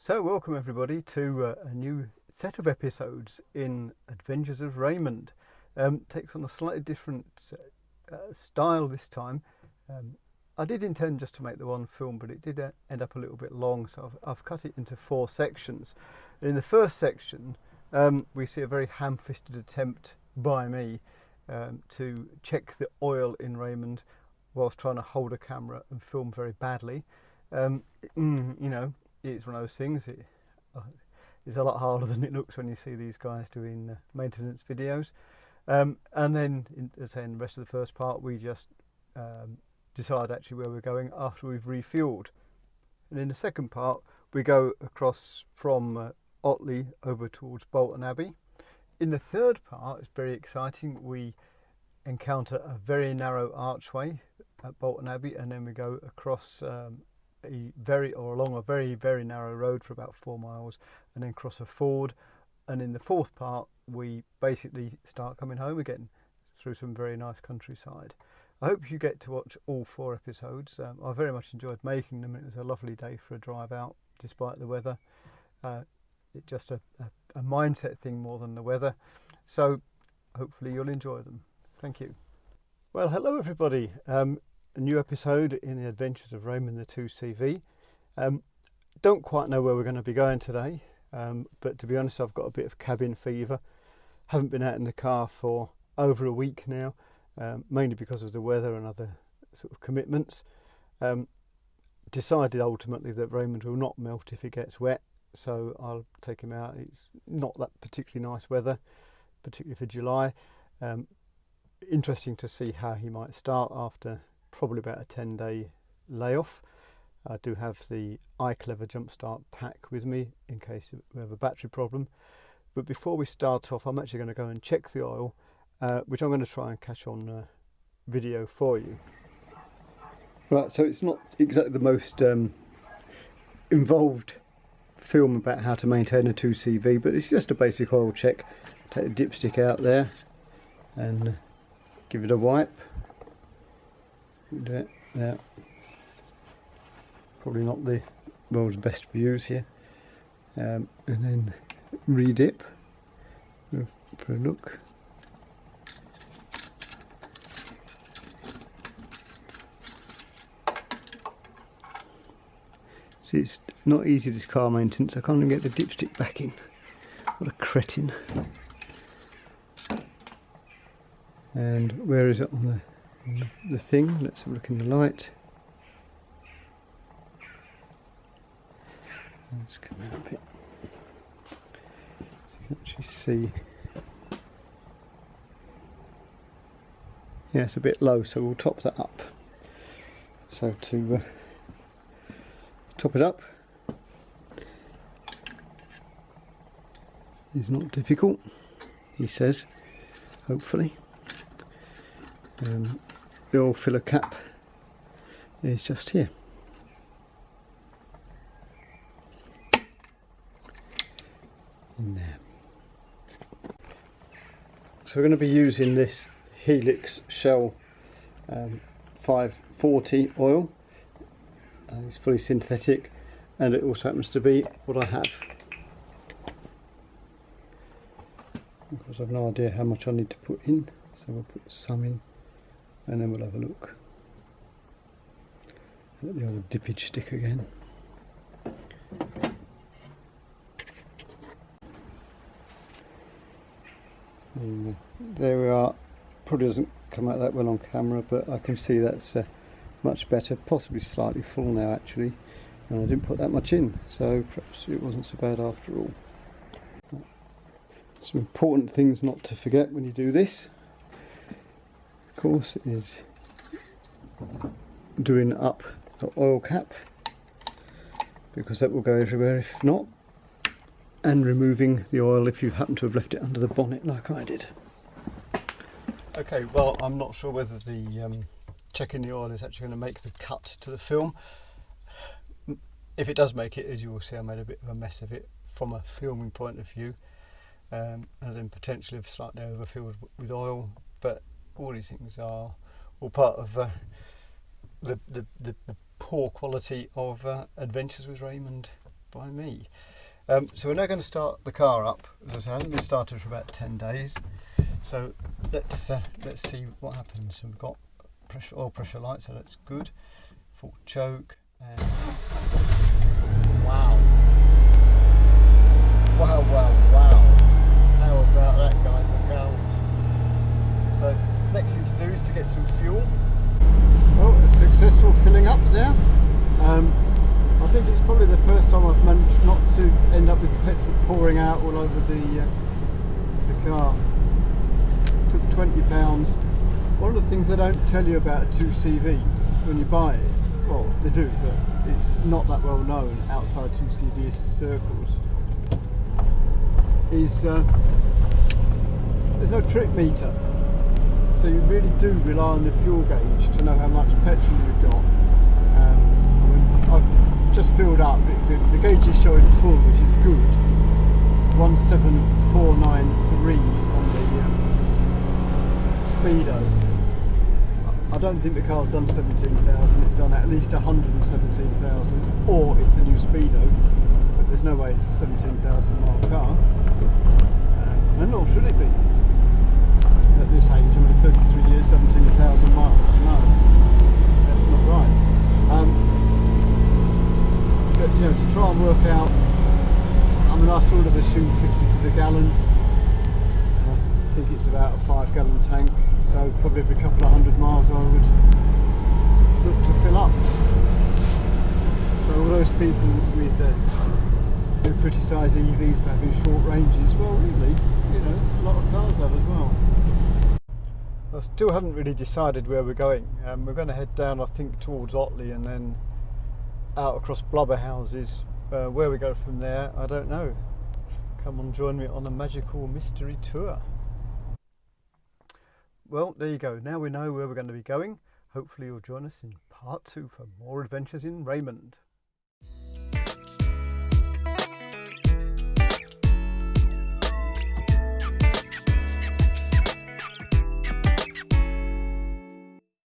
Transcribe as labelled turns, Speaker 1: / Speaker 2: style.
Speaker 1: So welcome everybody to a new set of episodes in Adventures of Raymond. Takes on a slightly different style this time. I did intend just to make the one film, but it did end up a little bit long, so I've cut it into 4 sections. In the first section, we see a very ham-fisted attempt by me to check the oil in Raymond whilst trying to hold a camera and film very badly. It's one of those things. It's a lot harder than it looks when you see these guys doing maintenance videos. And then, in the rest of the first part, we just decide actually where we're going after we've refueled. And in the second part, we go across from Otley over towards Bolton Abbey. In the third part, it's very exciting. We encounter a very narrow archway at Bolton Abbey, and then we go across along a very narrow road for about 4 miles, and then cross a ford. And in the fourth part, we basically start coming home again through some very nice countryside. I hope you get to watch all 4 episodes. I very much enjoyed making them. It was a lovely day for a drive out despite the weather. It's just a mindset thing more than the weather, so hopefully you'll enjoy them. Thank you. Well, hello everybody. A new episode in the Adventures of Raymond the 2CV. Don't quite know where we're going to be going today, but to be honest, I've got a bit of cabin fever. Haven't been out in the car for over a week now, mainly because of the weather and other sort of commitments. Decided ultimately that Raymond will not melt if it gets wet, so I'll take him out. It's not that particularly nice weather, particularly for July. Interesting to see how he might start after probably about a 10-day layoff. I do have the iClever Jumpstart pack with me in case we have a battery problem. But before we start off, I'm actually going to go and check the oil, which I'm going to try and catch on video for you. Right, so it's not exactly the most involved film about how to maintain a 2CV, but it's just a basic oil check. Take the dipstick out there and give it a wipe. Do it there. Probably not the world's best views here. And then re-dip for a look. See, it's not easy, this car maintenance. I can't even get the dipstick back in. What a cretin. And where is it on the thing? Let's have a look in the light. Let's come out a bit so you can actually see. Yeah, it's a bit low, so we'll top that up. So to top it up is not difficult, he says, hopefully. The oil filler cap is just here. In there. So we're going to be using this Helix Shell 540 oil. It's fully synthetic, and it also happens to be what I have. Of course, I've no idea how much I need to put in, so we'll put some in, and then we'll have a look at the other dippage stick again. And there we are. Probably doesn't come out that well on camera, but I can see that's much better, possibly slightly full now actually, and I didn't put that much in, so perhaps it wasn't so bad after all. Some important things not to forget when you do this, of course, is doing up the oil cap, because that will go everywhere if not, and removing the oil if you happen to have left it under the bonnet like I did. Okay, well, I'm not sure whether the checking the oil is actually going to make the cut to the film. If it does make it, as you will see, I made a bit of a mess of it from a filming point of view, and then potentially have slightly overfilled with oil, but all these things are all part of the poor quality of Adventures with Raymond by me. So we're now going to start the car up. As I say, it hasn't been started for about 10 days. So let's see what happens. And we've got oil pressure light, so that's good. Full choke, and wow. Wow, wow, wow. How about that, guys and gals? So next thing to do is to get some fuel. Well, a successful filling up there. I think it's probably the first time I've managed not to end up with the petrol pouring out all over the car. It took £20. One of the things they don't tell you about a 2CV when you buy it, well they do, but it's not that well known outside 2CV circles, is there's no trip meter. So you really do rely on the fuel gauge to know how much petrol you've got. I mean, I've just filled up, the gauge is showing full, which is good. 17493 on the speedo. I don't think the car's done 17,000, it's done at least 117,000, or it's a new speedo, but there's no way it's a 17,000 mile car, and nor should it be. At this age, I mean 33 years, 17,000 miles, no, that's not right. But you know, to try and work out, I mean I sort of assume 50 to the gallon, and I think it's about a 5-gallon tank, so probably every couple of 100 miles I would look to fill up. So all those people with who criticise EVs for having short ranges, well really, you know, a lot of cars have as well. I still haven't really decided where we're going. We're going to head down, I think, towards Otley and then out across Blubberhouses. Where we go from there, I don't know. Come and join me on a magical mystery tour. Well, there you go. Now we know where we're going to be going. Hopefully you'll join us in part 2 for more adventures in Raymond.